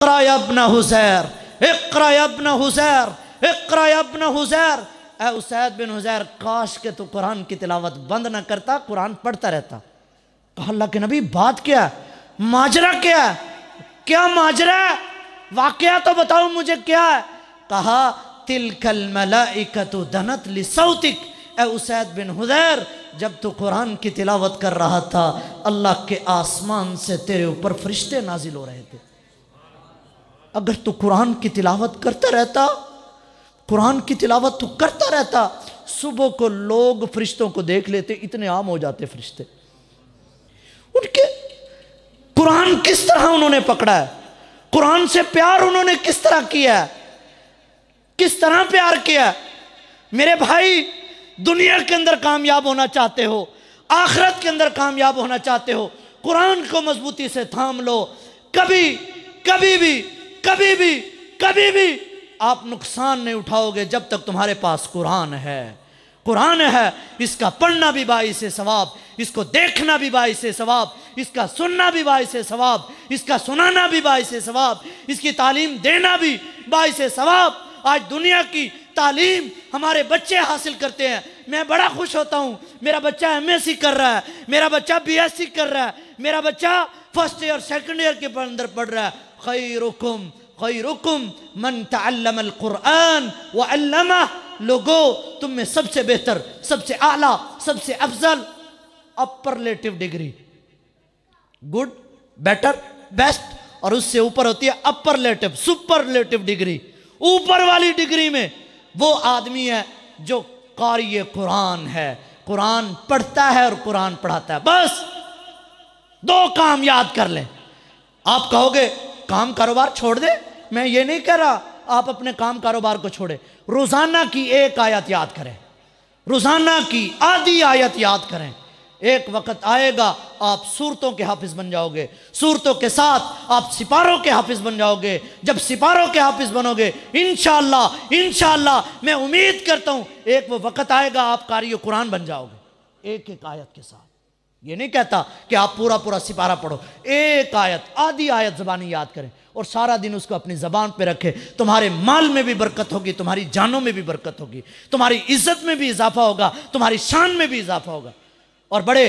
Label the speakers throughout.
Speaker 1: اقرا یا ابن حزیر، اقرا یا ابن حزیر، اقرا یا ابن حزیر۔ اے اسید بن حزیر، کاش کہ تو قرآن کی تلاوت بند نہ کرتا، قرآن پڑھتا رہتا۔ کہا اللہ کے نبی بات کیا ہے، ماجرا کیا ہے، کیا ماجرا ہے، واقعہ تو بتاؤ مجھے کیا ہے۔ کہا تلک الملائکۃ دنت لصوتک، اے اسید بن حزیر، جب تو قرآن کی تلاوت کر رہا تھا اللہ کے آسمان سے تیرے اوپر فرشتے نازل ہو رہے تھے۔ اگر تو قرآن کی تلاوت کرتا رہتا، قرآن کی تلاوت تو کرتا رہتا، صبح کو لوگ فرشتوں کو دیکھ لیتے، اتنے عام ہو جاتے فرشتے۔ ان کے قرآن کس طرح انہوں نے پکڑا ہے، قرآن سے پیار انہوں نے کس طرح کیا ہے، کس طرح پیار کیا ہے۔ میرے بھائی، دنیا کے اندر کامیاب ہونا چاہتے ہو، آخرت کے اندر کامیاب ہونا چاہتے ہو، قرآن کو مضبوطی سے تھام لو۔ کبھی بھی آپ نقصان نہیں اٹھاؤ گے جب تک تمہارے پاس قرآن ہے۔ قرآن ہے، اس کا پڑھنا بھی باعث ثواب، اس کو دیکھنا بھی باعث ثواب، اس کا سننا بھی باعث ثواب، اس کا سنانا بھی باعث ثواب، اس کی تعلیم دینا بھی باعث ثواب۔ آج دنیا کی تعلیم ہمارے بچے حاصل کرتے ہیں، میں بڑا خوش ہوتا ہوں، میرا بچہ MSc کر رہا ہے، میرا بچہ BSc کر رہا ہے، میرا بچہ فرسٹ ایئر سیکنڈ ایئر کے اندر پڑھ رہا ہے۔ خیرکم من تعلم القرآن وعلمہ، لوگو تم میں سب سے بہتر، سب سے اعلیٰ، سب سے افضل اپرلیٹو ڈگری، گڈ، بیٹر، بیسٹ، اور اس سے اوپر ہوتی ہے اپرلیٹو، سپرلیٹو ڈگری۔ اوپر والی ڈگری میں وہ آدمی ہے جو قاری قرآن ہے، قرآن پڑھتا ہے اور قرآن پڑھاتا ہے۔ بس دو کام یاد کر لیں۔ آپ کہو گے کام کاروبار چھوڑ دے، میں یہ نہیں کہہ رہا آپ اپنے کام کاروبار کو چھوڑے، روزانہ کی ایک آیت یاد کریں، روزانہ کی آدھی آیت یاد کریں۔ ایک وقت آئے گا آپ سورتوں کے حافظ بن جاؤ گے، سورتوں کے ساتھ آپ سپاروں کے حافظ بن جاؤ گے۔ جب سپاروں کے حافظ بنو گے انشاءاللہ میں امید کرتا ہوں ایک وہ وقت آئے گا آپ قاری قرآن بن جاؤ گے، ایک ایک آیت کے ساتھ۔ یہ نہیں کہتا کہ آپ پورا سپارہ پڑھو، ایک آیت، آدھی آیت زبانی یاد کریں اور سارا دن اس کو اپنی زبان پہ رکھے۔ تمہارے مال میں بھی برکت ہوگی، تمہاری جانوں میں بھی برکت ہوگی، تمہاری عزت میں بھی اضافہ ہوگا، تمہاری شان میں بھی اضافہ ہوگا۔ اور بڑے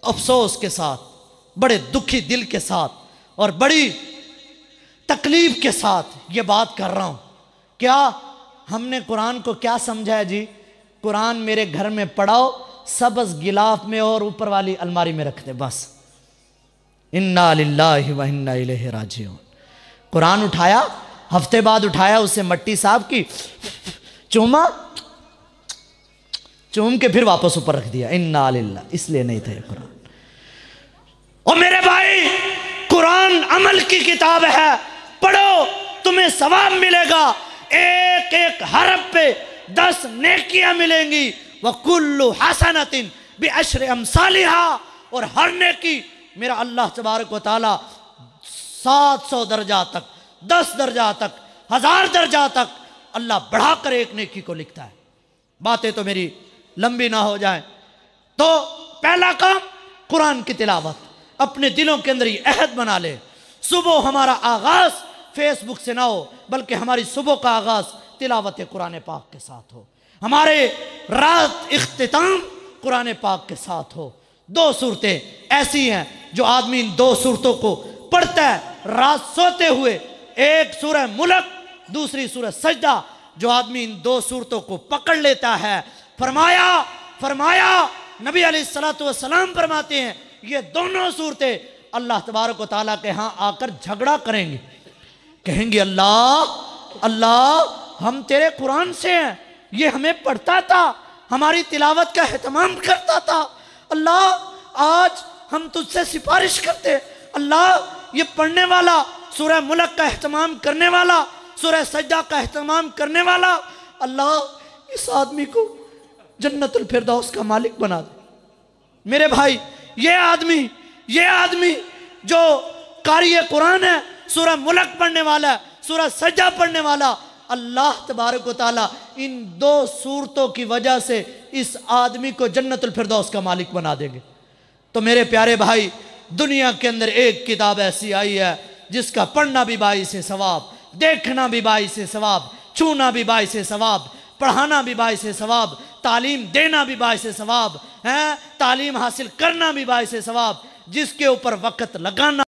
Speaker 1: افسوس کے ساتھ، بڑے دکھی دل کے ساتھ اور بڑی تکلیف کے ساتھ یہ بات کر رہا ہوں، کیا ہم نے قرآن کو کیا سمجھا ہے جی؟ قرآن میرے گھر میں پڑھاؤ، سبز غلاف میں اور اوپر والی الماری میں رکھ دے، بس۔ انا للہ و انا الیہ راجعون۔ قرآن اٹھایا، ہفتے بعد اٹھایا، اسے مٹی صاف کی، چوم کے پھر واپس اوپر رکھ دیا۔ انا للہ، اس لیے نہیں تھا یہ قرآن۔ اور میرے بھائی، قرآن عمل کی کتاب ہے، پڑھو تمہیں ثواب ملے گا، ایک ایک حرف پہ 10 نیکیاں ملیں گی۔ وَكُلُّ حَسَنَةٍ بِعَشْرِ أَمْثَالِهَا، اور ہر نیکی میرا اللہ تبارک و تعالیٰ 700 درجہ تک، 10 درجہ تک، 1000 درجہ تک اللہ بڑھا کر ایک نیکی کو لکھتا ہے۔ باتیں تو میری لمبی نہ ہو جائیں، تو پہلا کام قرآن کی تلاوت، اپنے دلوں کے اندر یہ عہد بنا لے۔ صبح ہمارا آغاز فیس بک سے نہ ہو، بلکہ ہماری صبح کا آغاز تلاوت قرآن پاک کے ساتھ ہو، ہمارے رات اختتام قرآن پاک کے ساتھ ہو۔ 2 صورتیں ایسی ہیں جو آدمی ان 2 صورتوں کو پڑھتا ہے رات سوتے ہوئے، ایک سورہ ملک، دوسری سورہ سجدہ۔ جو آدمی ان 2 صورتوں کو پکڑ لیتا ہے، فرمایا نبی علیہ السلام فرماتے ہیں یہ دونوں صورتیں اللہ تبارک و تعالیٰ کے ہاں آ کر جھگڑا کریں گے، کہیں گے اللہ ہم تیرے قرآن سے ہیں، یہ ہمیں پڑھتا تھا، ہماری تلاوت کا اہتمام کرتا تھا، اللہ آج ہم تجھ سے سفارش کرتے، اللہ یہ پڑھنے والا، سورہ ملک کا اہتمام کرنے والا، سورہ سجدہ کا اہتمام کرنے والا، اللہ اس آدمی کو جنت الفردوس کا مالک بنا دے۔ میرے بھائی، یہ آدمی جو قاری قرآن ہے، سورہ ملک پڑھنے والا ہے، سورہ سجدہ پڑھنے والا، اللہ تبارک و تعالیٰ ان 2 صورتوں کی وجہ سے اس آدمی کو جنت الفردوس کا مالک بنا دیں گے۔ تو میرے پیارے بھائی، دنیا کے اندر ایک کتاب ایسی آئی ہے جس کا پڑھنا بھی باعث ثواب، دیکھنا بھی باعث ثواب، چھونا بھی باعث ثواب، پڑھانا بھی باعث ثواب، تعلیم دینا بھی باعث ثواب، تعلیم حاصل کرنا بھی باعث ثواب، جس کے اوپر وقت لگانا